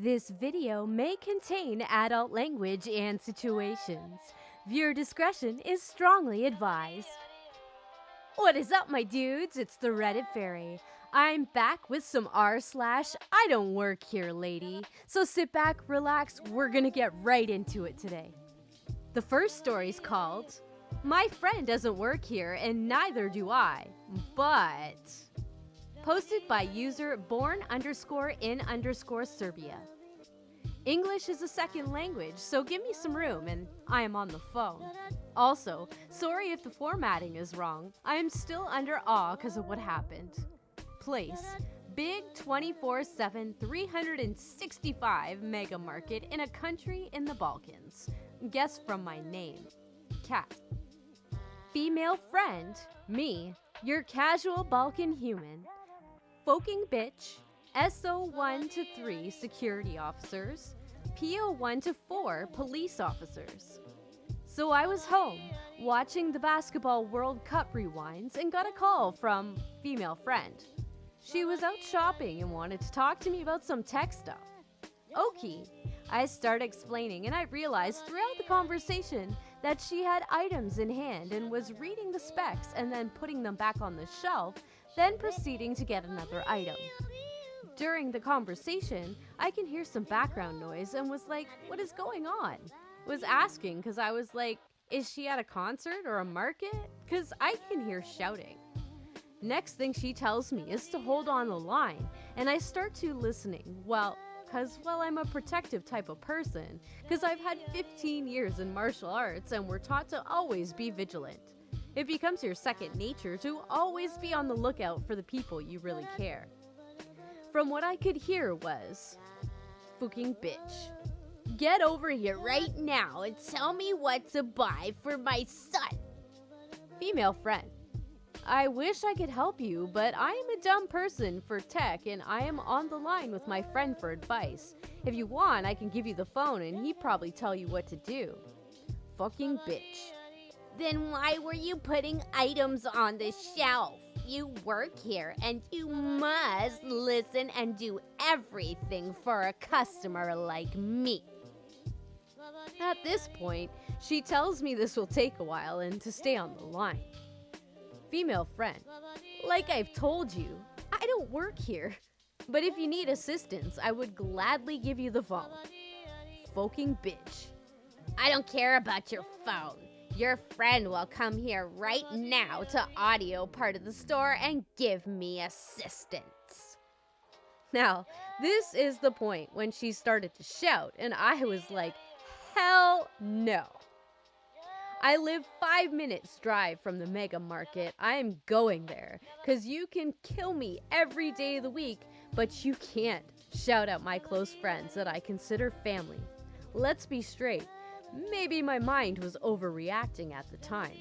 This video may contain adult language and situations. Viewer discretion is strongly advised. What is up, my dudes? It's the Reddit Fairy. I'm back with some r/IDontWorkHereLady. So sit back, relax, we're gonna get right into it today. The first story's called, My Friend Doesn't Work Here and Neither Do I, but... Posted by user born_in_Serbia. English is a second language, so give me some room and I am on the phone. Also, sorry if the formatting is wrong. I am still under awe because of what happened. Place, big 24/7, 365 mega market in a country in the Balkans. Guess from my name, cat. Female friend, me, your casual Balkan human. Foking bitch, SO1 to 3 security officers, PO1 to 4 police officers. So I was home, watching the basketball World Cup rewinds and got a call from female friend. She was out shopping and wanted to talk to me about some tech stuff. Okay, I started explaining and I realized throughout the conversation that she had items in hand and was reading the specs and then putting them back on the shelf, then proceeding to get another item. During the conversation, I can hear some background noise and was like, what is going on? Was asking because I was like, is she at a concert or a market? Because I can hear shouting. Next thing she tells me is to hold on the line, and I start to listening. Because I'm a protective type of person, because I've had 15 years in martial arts and we're taught to always be vigilant. It becomes your second nature to always be on the lookout for the people you really care. From what I could hear was, fucking bitch. Get over here right now and tell me what to buy for my son. Female friend. I wish I could help you, but I am a dumb person for tech and I am on the line with my friend for advice. If you want, I can give you the phone and he'd probably tell you what to do. Fucking bitch. Then why were you putting items on the shelf? You work here and you must listen and do everything for a customer like me. At this point, she tells me this will take a while and to stay on the line. Female friend, like I've told you, I don't work here. But if you need assistance, I would gladly give you the phone. Fucking bitch. I don't care about your phone. Your friend will come here right now to audio part of the store and give me assistance. Now, this is the point when she started to shout and I was like, hell no. I live 5 minutes drive from the mega market. I am going there because you can kill me every day of the week, but you can't shout out my close friends that I consider family. Let's be straight. Maybe my mind was overreacting at the time.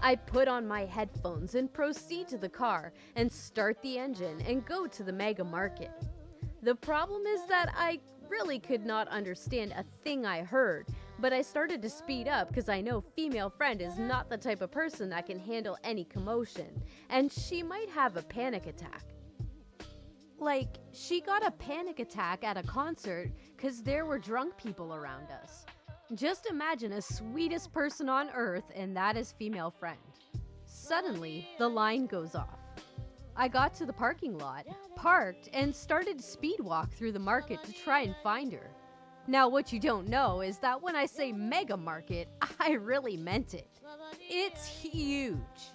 I put on my headphones and proceed to the car and start the engine and go to the mega market. The problem is that I really could not understand a thing I heard, but I started to speed up because I know female friend is not the type of person that can handle any commotion, and she might have a panic attack. Like, she got a panic attack at a concert because there were drunk people around us. Just imagine a sweetest person on earth, and that is female friend. Suddenly, the line goes off. I got to the parking lot, parked, and started to speed walk through the market to try and find her. Now, what you don't know is that when I say mega market, I really meant it. It's huge.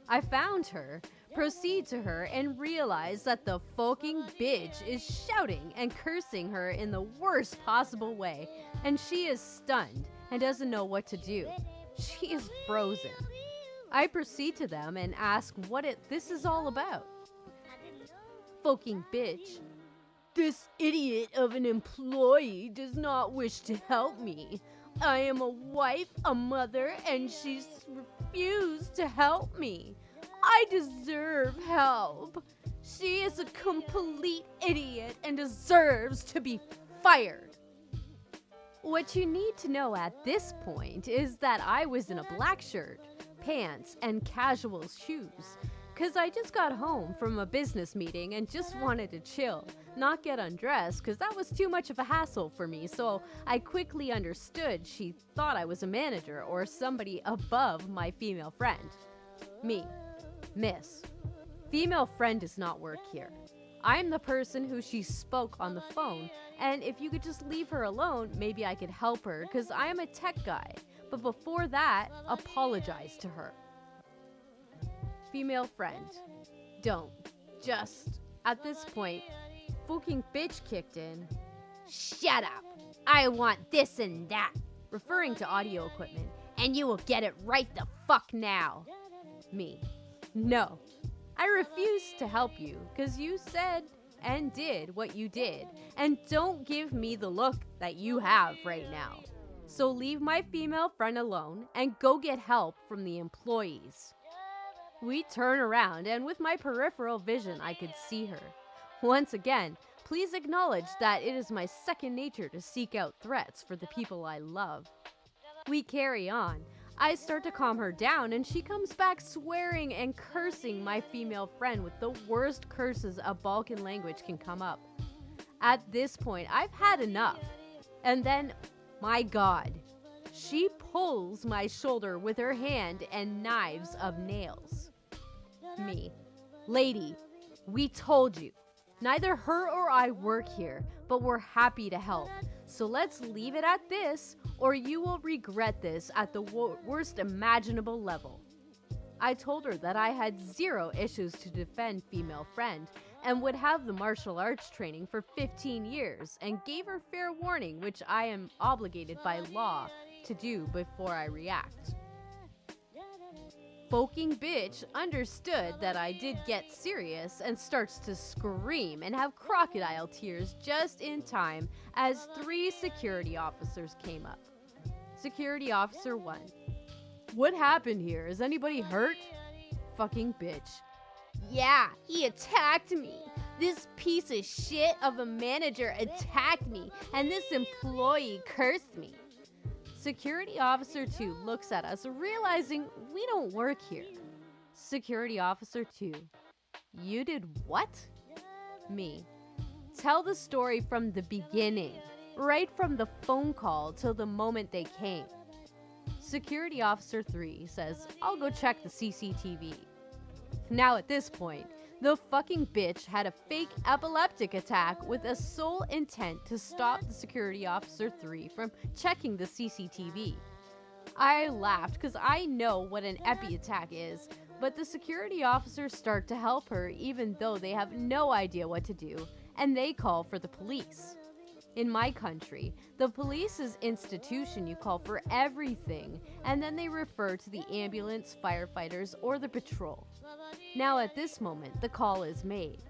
I found her, proceed to her, and realize that the fucking bitch is shouting and cursing her in the worst possible way, and she is stunned and doesn't know what to do. She is frozen. I proceed to them and ask what this is all about. Fucking bitch. This idiot of an employee does not wish to help me. I am a wife, a mother, and she's refused to help me. I deserve help. She is a complete idiot and deserves to be fired. What you need to know at this point is that I was in a black shirt, pants, and casual shoes, Cause I just got home from a business meeting and just wanted to chill, not get undressed cause that was too much of a hassle for me, so I quickly understood she thought I was a manager or somebody above my female friend. Me. Miss. Female friend does not work here. I'm the person who she spoke on the phone, and if you could just leave her alone, maybe I could help her cause I am a tech guy. But before that, apologize to her. Female friend. Don't. Just. At this point, fucking bitch kicked in. Shut up. I want this and that. Referring to audio equipment. And you will get it right the fuck now. Me. No. I refuse to help you because you said and did what you did. And don't give me the look that you have right now. So leave my female friend alone and go get help from the employees. We turn around, and with my peripheral vision, I could see her. Once again, please acknowledge that it is my second nature to seek out threats for the people I love. We carry on. I start to calm her down, and she comes back swearing and cursing my female friend with the worst curses a Balkan language can come up. At this point, I've had enough. And then, my God, she pulls my shoulder with her hand and knives of nails. Me. Lady, we told you. Neither her or I work here, but we're happy to help. So let's leave it at this, or you will regret this at the worst imaginable level. I told her that I had zero issues to defend female friend and would have the martial arts training for 15 years and gave her fair warning, which I am obligated by law to do before I react. Fucking bitch understood that I did get serious and starts to scream and have crocodile tears just in time as 3 security officers came up. Security officer 1. What happened here? Is anybody hurt? Fucking bitch. Yeah, he attacked me. This piece of shit of a manager attacked me and this employee cursed me. Security Officer 2 looks at us, realizing we don't work here. Security Officer 2. You did what? Me. Tell the story from the beginning, right from the phone call till the moment they came. Security Officer 3 says, I'll go check the CCTV. Now at this point, the fucking bitch had a fake epileptic attack with a sole intent to stop the Security Officer 3 from checking the CCTV. I laughed because I know what an epi attack is, but the security officers start to help her even though they have no idea what to do, and they call for the police. In my country, the police is institution you call for everything, and then they refer to the ambulance, firefighters, or the patrol. Now at this moment, the call is made.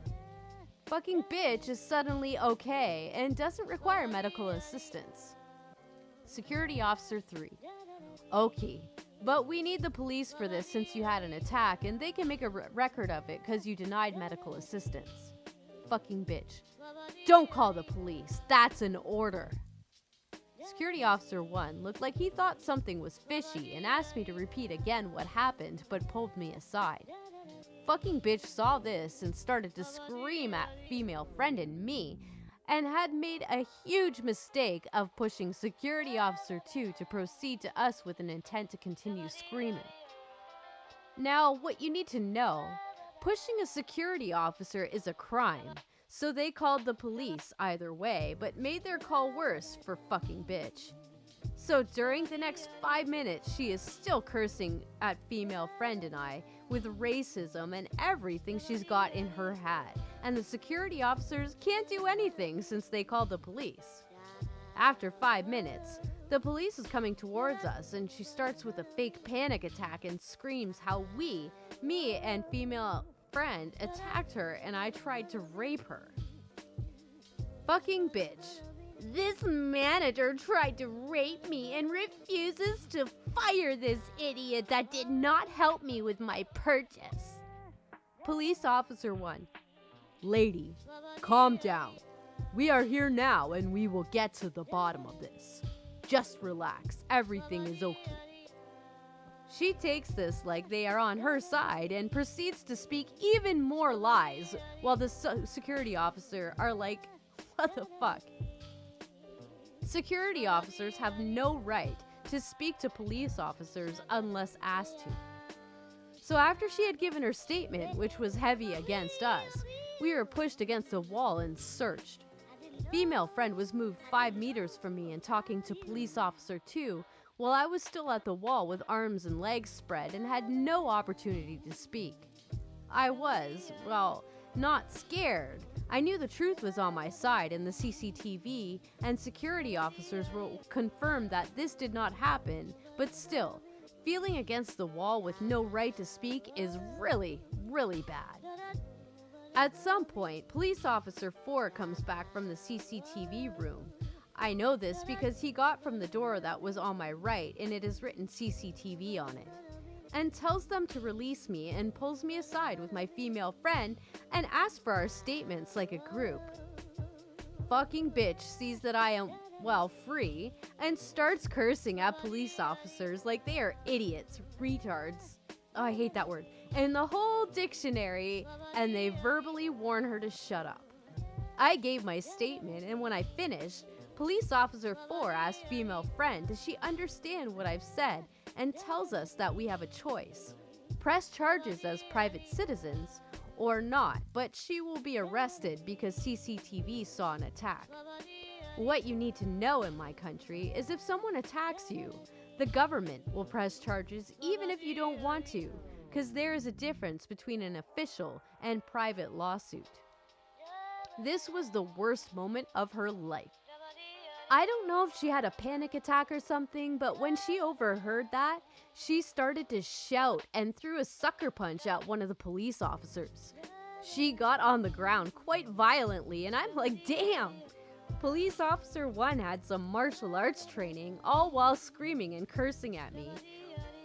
Fucking bitch is suddenly okay and doesn't require medical assistance. Security Officer 3. Okay, but we need the police for this since you had an attack and they can make a record of it because you denied medical assistance. Fucking bitch. Don't call the police. That's an order. Security Officer 1 looked like he thought something was fishy and asked me to repeat again what happened, but pulled me aside. Fucking bitch saw this and started to scream at female friend and me, and had made a huge mistake of pushing Security Officer 2 to proceed to us with an intent to continue screaming. Now, what you need to know, pushing a security officer is a crime, so they called the police either way, but made their call worse for fucking bitch. So during the next 5 minutes, she is still cursing at female friend and I with racism and everything she's got in her hat, and the security officers can't do anything since they called the police. After 5 minutes, the police is coming towards us, and she starts with a fake panic attack and screams how me and female friend attacked her and I tried to rape her. Fucking bitch. This manager tried to rape me and refuses to fire this idiot that did not help me with my purchase. Police Officer 1. Lady, calm down. We are here now and we will get to the bottom of this. Just relax. Everything is okay. She takes this like they are on her side and proceeds to speak even more lies while the security officer are like, what the fuck? Security officers have no right to speak to police officers unless asked to. So after she had given her statement, which was heavy against us, we were pushed against the wall and searched. Female friend was moved 5 meters from me and talking to police officer 2 while I was still at the wall with arms and legs spread and had no opportunity to speak. I was, well, not scared. I knew the truth was on my side in the CCTV, and security officers will confirm that this did not happen, but still, feeling against the wall with no right to speak is really, really bad. At some point, police officer 4 comes back from the CCTV room. I know this because he got from the door that was on my right and it is written CCTV on it, and tells them to release me and pulls me aside with my female friend and asks for our statements like a group. Fucking bitch sees that I am, well, free and starts cursing at police officers like they are idiots, retards. Oh, I hate that word. And the whole dictionary, and they verbally warn her to shut up. I gave my statement, and when I finished, police officer 4 asked female friend, does she understand what I've said, and tells us that we have a choice. Press charges as private citizens or not, but she will be arrested because CCTV saw an attack. What you need to know in my country is if someone attacks you, the government will press charges even if you don't want to, because there is a difference between an official and private lawsuit. This was the worst moment of her life. I don't know if she had a panic attack or something, but when she overheard that, she started to shout and threw a sucker punch at one of the police officers. She got on the ground quite violently, and I'm like, damn! Police officer 1 had some martial arts training, all while screaming and cursing at me.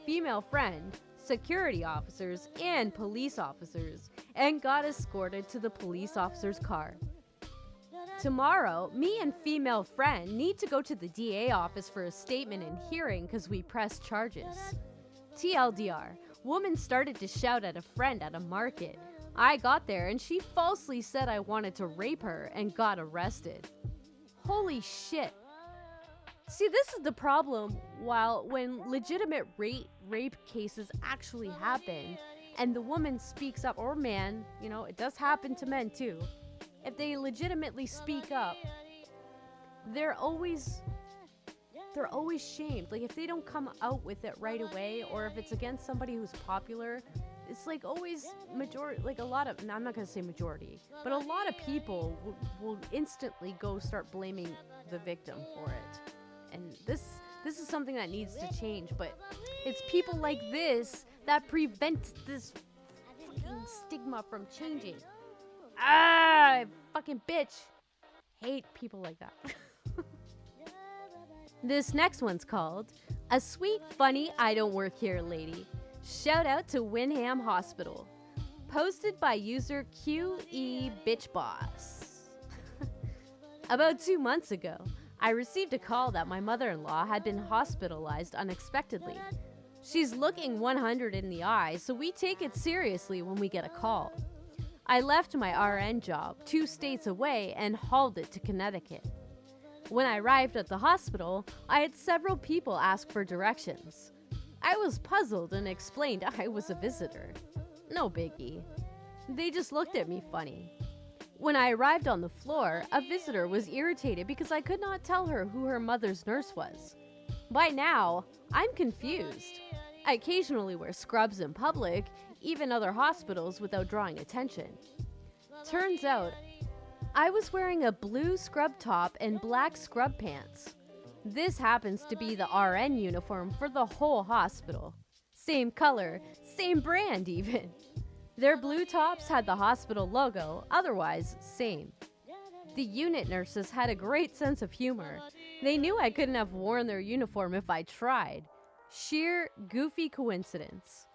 Female friend, security officers, and police officers, and got escorted to the police officer's car. Tomorrow, me and female friend need to go to the DA office for a statement and hearing because we pressed charges. TLDR, woman started to shout at a friend at a market. I got there and she falsely said I wanted to rape her and got arrested. Holy shit. See, this is the problem when legitimate rape cases actually happen and the woman speaks up, or man, you know, it does happen to men too. If they legitimately speak up, they're always shamed. Like, if they don't come out with it right away, or if it's against somebody who's popular, it's like always majority, like a lot of, I'm not going to say majority, but a lot of people will instantly go start blaming the victim for it. And this is something that needs to change, but it's people like this that prevent this fucking stigma from changing. Ah, fucking bitch. Hate people like that. This next one's called A Sweet Funny I Don't Work Here Lady. Shout out to Windham Hospital. Posted by user QE Bitch Boss. About 2 months ago, I received a call that my mother-in-law had been hospitalized unexpectedly. She's looking 100 in the eye, so we take it seriously when we get a call. I left my RN job 2 states away and hauled it to Connecticut. When I arrived at the hospital, I had several people ask for directions. I was puzzled and explained I was a visitor. No biggie. They just looked at me funny. When I arrived on the floor, a visitor was irritated because I could not tell her who her mother's nurse was. By now, I'm confused. I occasionally wear scrubs in public, even other hospitals, without drawing attention. Turns out, I was wearing a blue scrub top and black scrub pants. This happens to be the RN uniform for the whole hospital. Same color, same brand even. Their blue tops had the hospital logo, otherwise same. The unit nurses had a great sense of humor. They knew I couldn't have worn their uniform if I tried. Sheer goofy coincidence.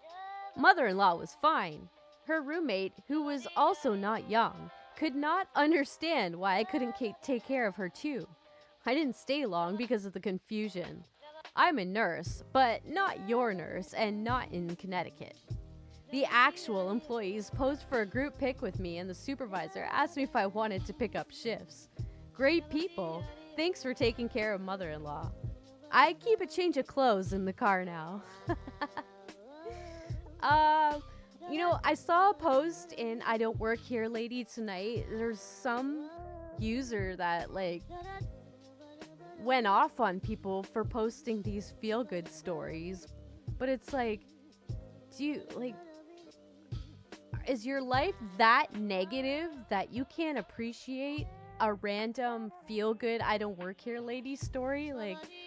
Mother-in-law was fine. Her roommate, who was also not young, could not understand why I couldn't take care of her too. I didn't stay long because of the confusion. I'm a nurse, but not your nurse and not in Connecticut. The actual employees posed for a group pic with me, and the supervisor asked me if I wanted to pick up shifts. Great people. Thanks for taking care of mother-in-law. I keep a change of clothes in the car now. I saw a post in IDontWorkHereLady tonight. There's some user that, went off on people for posting these feel-good stories. But it's is your life that negative that you can't appreciate a random feel-good I don't work here lady story?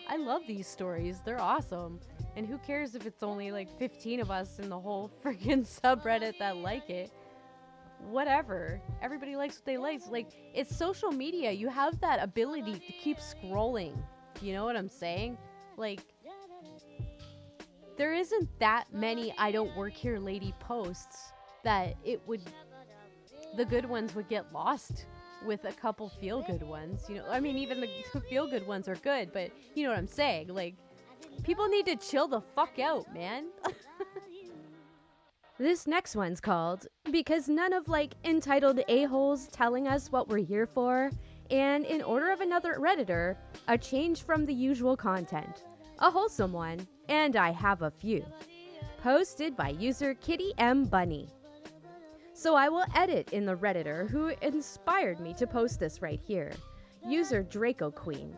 I love these stories. They're awesome. And who cares if it's only 15 of us in the whole freaking subreddit that like it? Whatever. Everybody likes what they like. It's social media. You have that ability to keep scrolling. You know what I'm saying? There isn't that many I don't work here lady posts that the good ones would get lost with a couple feel-good ones. Even the feel-good ones are good, but you know what I'm saying? People need to chill the fuck out, man. This next one's called Because None of Entitled A-Holes Telling Us What We're Here For, and in order of another Redditor, a change from the usual content. A wholesome one, and I have a few. Posted by user Kitty M. Bunny. So I will edit in the Redditor who inspired me to post this right here. User Draco Queen.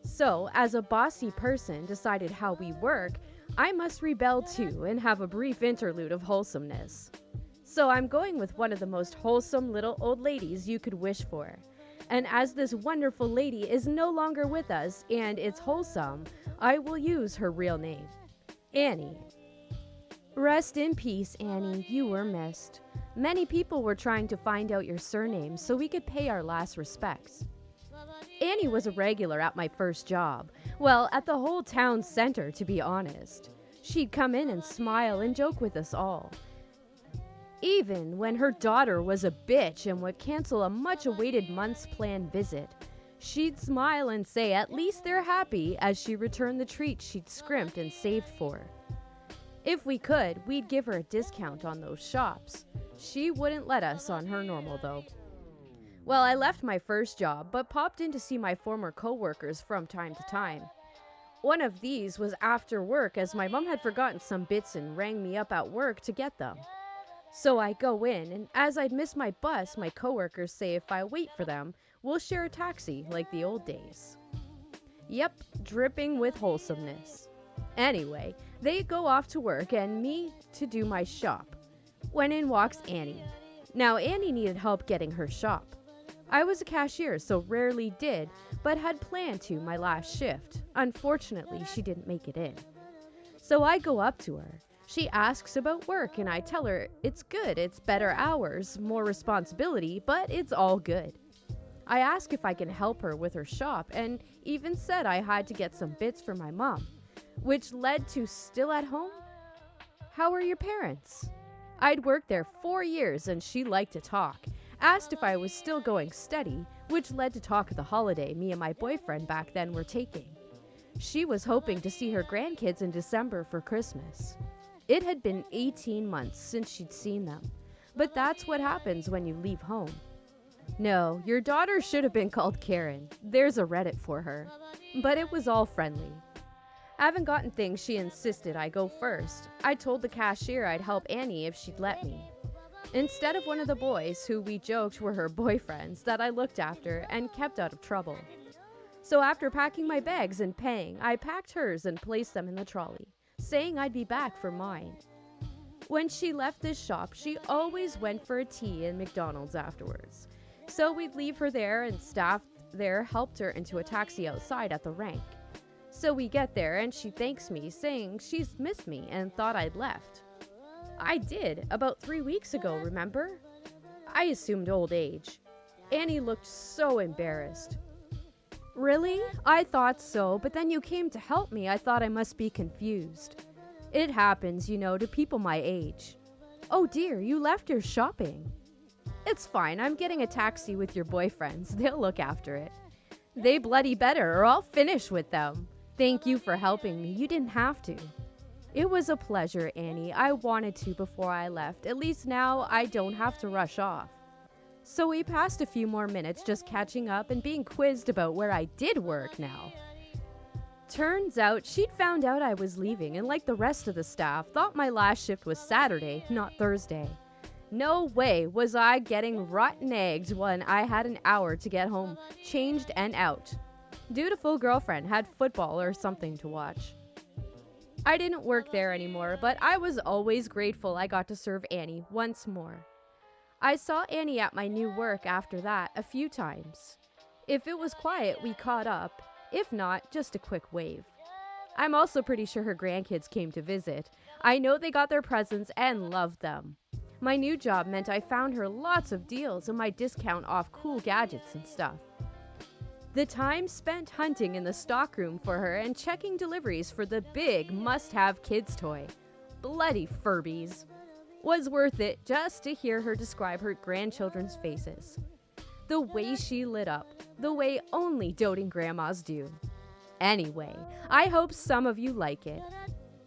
So, as a bossy person decided how we work, I must rebel too and have a brief interlude of wholesomeness. So I'm going with one of the most wholesome little old ladies you could wish for. And as this wonderful lady is no longer with us and it's wholesome, I will use her real name. Annie. Rest in peace, Annie, you were missed. Many people were trying to find out your surname so we could pay our last respects. Annie was a regular at my first job. Well, at the whole town center, to be honest. She'd come in and smile and joke with us all. Even when her daughter was a bitch and would cancel a much-awaited months-planned visit, she'd smile and say at least they're happy as she returned the treats she'd scrimped and saved for. If we could, we'd give her a discount on those shops. She wouldn't let us on her normal, though. Well, I left my first job, but popped in to see my former co-workers from time to time. One of these was after work, as my mom had forgotten some bits and rang me up at work to get them. So I go in, and as I'd miss my bus, my co-workers say if I wait for them, we'll share a taxi like the old days. Yep, dripping with wholesomeness. Anyway, they go off to work and me to do my shop. When in walks Annie. Now, Annie needed help getting her shop. I was a cashier, so rarely did, but had planned to my last shift. Unfortunately, she didn't make it in. So I go up to her. She asks about work, and I tell her it's good, it's better hours, more responsibility, but it's all good. I ask if I can help her with her shop, and even said I had to get some bits for my mom, which led to still at home? How are your parents? I'd worked there 4 years, and she liked to talk. Asked if I was still going steady, which led to talk of the holiday me and my boyfriend back then were taking. She was hoping to see her grandkids in December for Christmas. It had been 18 months since she'd seen them, but that's what happens when you leave home. No, your daughter should have been called Karen. There's a Reddit for her. But it was all friendly. Having gotten things, she insisted I go first. I told the cashier I'd help Annie if she'd let me. Instead of one of the boys, who we joked were her boyfriends, that I looked after and kept out of trouble. So after packing my bags and paying, I packed hers and placed them in the trolley, saying I'd be back for mine. When she left this shop, she always went for a tea in McDonald's afterwards. So we'd leave her there, and staff there helped her into a taxi outside at the rank. So we get there and she thanks me, saying she's missed me and thought I'd left. I did, about 3 weeks ago, remember? I assumed old age. Annie looked so embarrassed. Really? I thought so, but then you came to help me. I thought I must be confused. It happens, to people my age. Oh dear, you left your shopping. It's fine, I'm getting a taxi with your boyfriends. They'll look after it. They bloody better, or I'll finish with them. Thank you for helping me. You didn't have to. It was a pleasure, Annie. I wanted to before I left. At least now I don't have to rush off. So we passed a few more minutes just catching up and being quizzed about where I did work now. Turns out she'd found out I was leaving and, like the rest of the staff, thought my last shift was Saturday, not Thursday. No way was I getting rotten eggs when I had an hour to get home, changed and out. Dutiful girlfriend had football or something to watch. I didn't work there anymore, but I was always grateful I got to serve Annie once more. I saw Annie at my new work after that a few times. If it was quiet, we caught up. If not, just a quick wave. I'm also pretty sure her grandkids came to visit. I know they got their presents and loved them. My new job meant I found her lots of deals and my discount off cool gadgets and stuff. The time spent hunting in the stockroom for her and checking deliveries for the big must-have kids toy, bloody Furbies, was worth it just to hear her describe her grandchildren's faces. The way she lit up, the way only doting grandmas do. Anyway, I hope some of you like it.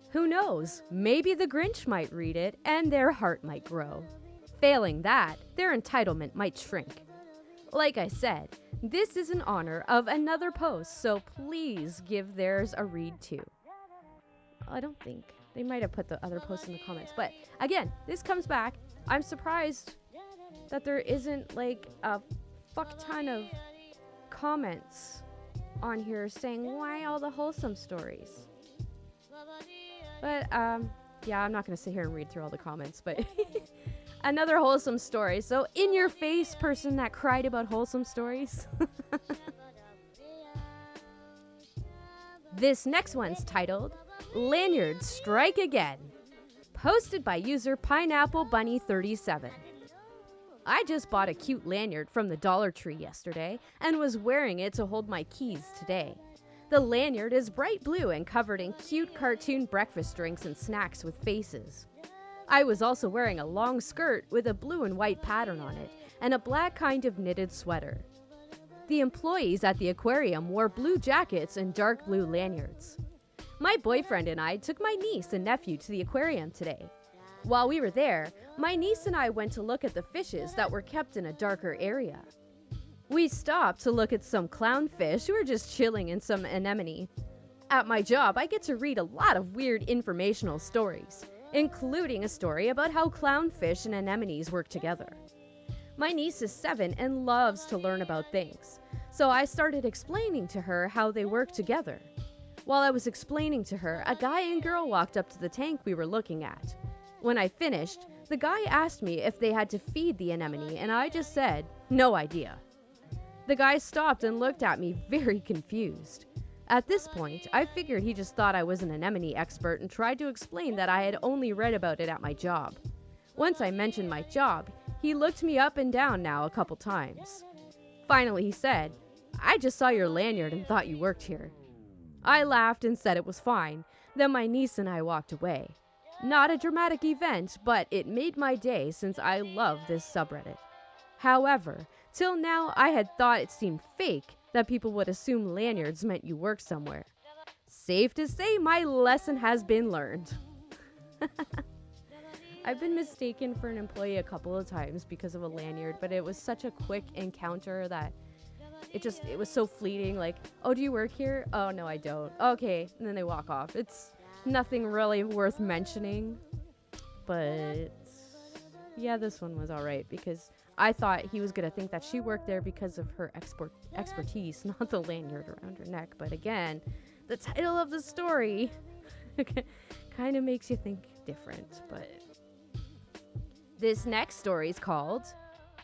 Who knows, maybe the Grinch might read it and their heart might grow. Failing that, their entitlement might shrink. Like I said, this is in honor of another post, so please give theirs a read too. I don't think. They might have put the other post in the comments. But again, this comes back. I'm surprised that there isn't like a fuck ton of comments on here saying why all the wholesome stories. But yeah, I'm not going to sit here and read through all the comments, but another wholesome story. So in your face, person that cried about wholesome stories. This next one's titled Lanyards Strike Again, posted by user Pineapple Bunny 37. I just bought a cute lanyard from the Dollar Tree yesterday and was wearing it to hold my keys today. The lanyard is bright blue and covered in cute cartoon breakfast drinks and snacks with faces. I was also wearing a long skirt with a blue and white pattern on it and a black kind of knitted sweater. The employees at the aquarium wore blue jackets and dark blue lanyards. My boyfriend and I took my niece and nephew to the aquarium today. While we were there, my niece and I went to look at the fishes that were kept in a darker area. We stopped to look at some clownfish who were just chilling in some anemone. At my job, I get to read a lot of weird informational stories, including a story about how clownfish and anemones work together. My niece is 7 and loves to learn about things, so I started explaining to her how they work together. While I was explaining to her, a guy and girl walked up to the tank we were looking at. When I finished, the guy asked me if they had to feed the anemone, and I just said, no idea. The guy stopped and looked at me very confused. At this point, I figured he just thought I was an anemone expert and tried to explain that I had only read about it at my job. Once I mentioned my job, he looked me up and down now a couple times. Finally, he said, I just saw your lanyard and thought you worked here. I laughed and said it was fine. Then my niece and I walked away. Not a dramatic event, but it made my day since I love this subreddit. However, till now I had thought it seemed fake that people would assume lanyards meant you work somewhere. Safe to say my lesson has been learned. I've been mistaken for an employee a couple of times because of a lanyard, but it was such a quick encounter that it was so fleeting, like, oh, do you work here? Oh, no, I don't. Okay, and then they walk off. It's nothing really worth mentioning, but yeah, this one was all right because I thought he was going to think that she worked there because of her expertise, not the lanyard around her neck. But again, the title of the story kind of makes you think different. But this next story is called,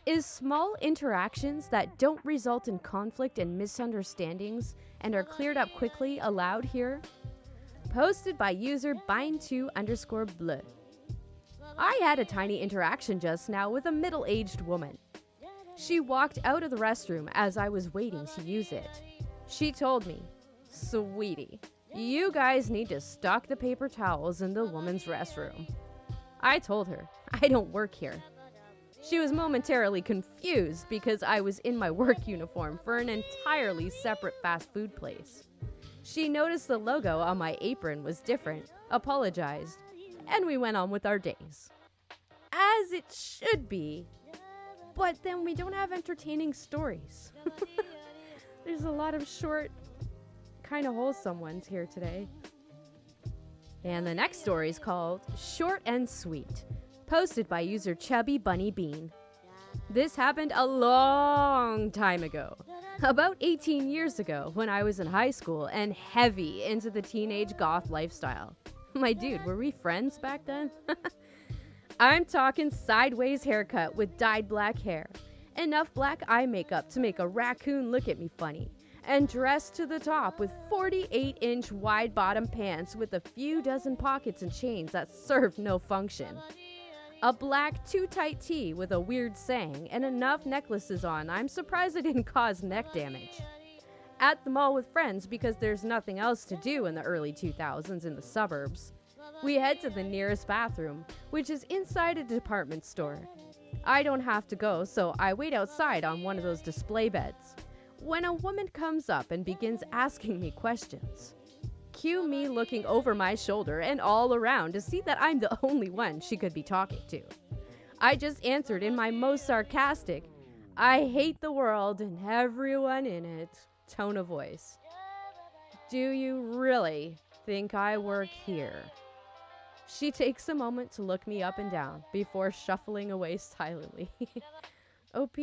Is Small Interactions That Don't Result in Conflict and Misunderstandings and Are Cleared Up Quickly Allowed Here? Posted by user bind2_bleu. I had a tiny interaction just now with a middle-aged woman. She walked out of the restroom as I was waiting to use it. She told me, "Sweetie, you guys need to stock the paper towels in the woman's restroom." I told her, I don't work here. She was momentarily confused because I was in my work uniform for an entirely separate fast food place. She noticed the logo on my apron was different, apologized, and we went on with our days. As it should be, but then we don't have entertaining stories. There's a lot of short, kind of wholesome ones here today. And the next story is called Short and Sweet, posted by user Chubby Bunny Bean. This happened a long time ago, about 18 years ago, when I was in high school and heavy into the teenage goth lifestyle. My dude, were we friends back then? I'm talking sideways haircut with dyed black hair, enough black eye makeup to make a raccoon look at me funny, and dressed to the top with 48-inch wide bottom pants with a few dozen pockets and chains that served no function. A black too-tight tee with a weird saying and enough necklaces on, I'm surprised I didn't cause neck damage. At the mall with friends because there's nothing else to do in the early 2000s in the suburbs. We head to the nearest bathroom, which is inside a department store. I don't have to go, so I wait outside on one of those display beds. When a woman comes up and begins asking me questions. Cue me looking over my shoulder and all around to see that I'm the only one she could be talking to. I just answered in my most sarcastic, I hate the world and everyone in it, tone of voice. Do you really think I work here? She takes a moment to look me up and down before shuffling away silently. OP.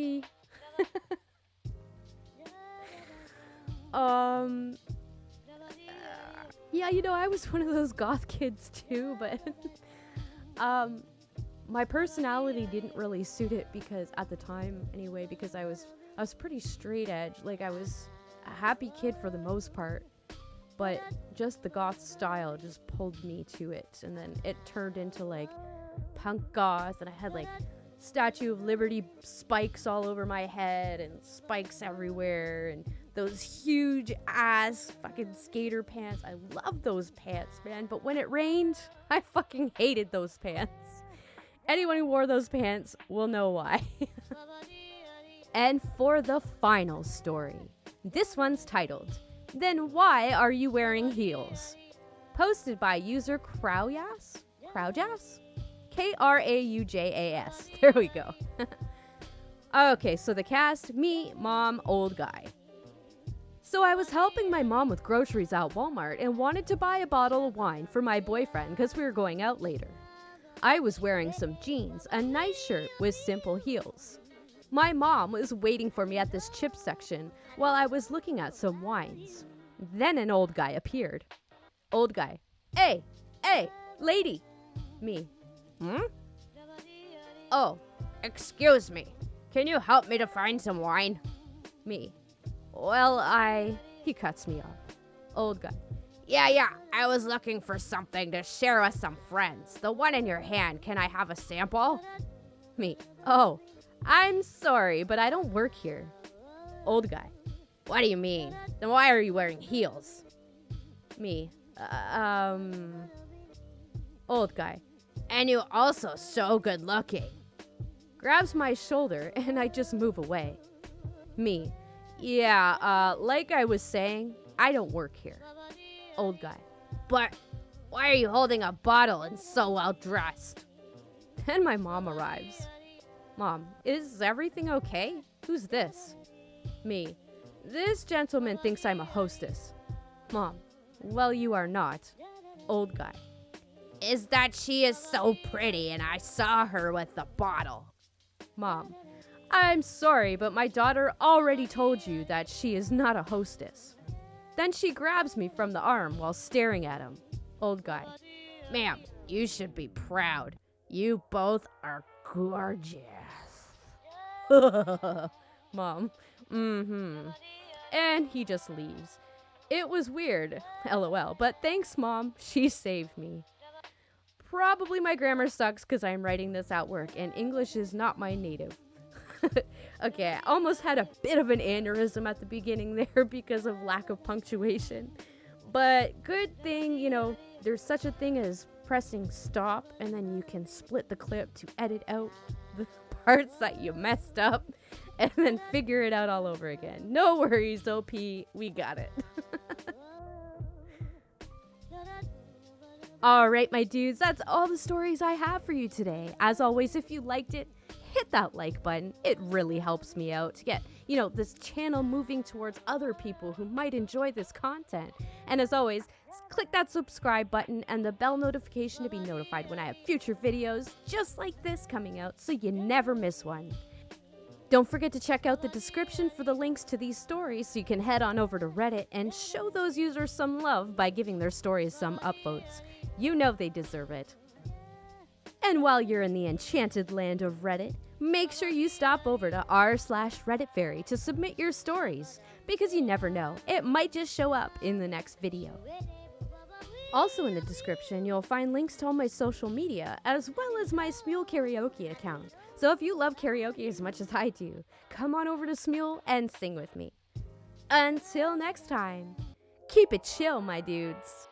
Yeah, I was one of those goth kids too, but my personality didn't really suit it because at the time anyway, because I was pretty straight edge. Like I was a happy kid for the most part, but just the goth style just pulled me to it, and then it turned into like punk goth, and I had like Statue of Liberty spikes all over my head and spikes everywhere and those huge ass fucking skater pants. I love those pants, man, but when it rained, I fucking hated those pants. Anyone who wore those pants will know why. And for the final story, this one's titled, Then Why Are You Wearing Heels? Posted by user Kraujas? Kraujas. There we go. Okay, so the cast, me, mom, old guy. So I was helping my mom with groceries at Walmart and wanted to buy a bottle of wine for my boyfriend because we were going out later. I was wearing some jeans, a nice shirt with simple heels. My mom was waiting for me at this chip section while I was looking at some wines. Then an old guy appeared. Old guy. Hey, lady. Me. Oh, excuse me. Can you help me to find some wine? Me. Well, He cuts me off. Old guy. Yeah, I was looking for something to share with some friends. The one in your hand, can I have a sample? Me. Oh, I'm sorry, but I don't work here. Old guy. What do you mean? Then why are you wearing heels? Me. Old guy. And you also so good looking. Grabs my shoulder and I just move away. Me. Yeah, like I was saying, I don't work here. Old guy. But why are you holding a bottle and so well dressed? Then my mom arrives. Mom, is everything okay? Who's this? Me. This gentleman thinks I'm a hostess. Mom. Well, you are not. Old guy. Is that she is so pretty and I saw her with the bottle. Mom. I'm sorry, but my daughter already told you that she is not a hostess. Then she grabs me from the arm while staring at him. Old guy. Ma'am, you should be proud. You both are gorgeous. Mom. And he just leaves. It was weird, LOL, but thanks, Mom. She saved me. Probably my grammar sucks because I'm writing this at work and English is not my native. Okay, I almost had a bit of an aneurysm at the beginning there because of lack of punctuation. But good thing, there's such a thing as pressing stop and then you can split the clip to edit out the parts that you messed up and then figure it out all over again. No worries, OP, we got it. Alright, my dudes, that's all the stories I have for you today. As always, if you liked it, hit that like button. It really helps me out to get, this channel moving towards other people who might enjoy this content. And as always, click that subscribe button and the bell notification to be notified when I have future videos just like this coming out so you never miss one. Don't forget to check out the description for the links to these stories so you can head on over to Reddit and show those users some love by giving their stories some upvotes. You know they deserve it. And while you're in the enchanted land of Reddit, make sure you stop over to r/RedditFairy to submit your stories, because you never know, it might just show up in the next video. Also in the description, you'll find links to all my social media, as well as my Smule karaoke account. So if you love karaoke as much as I do, come on over to Smule and sing with me. Until next time, keep it chill, my dudes.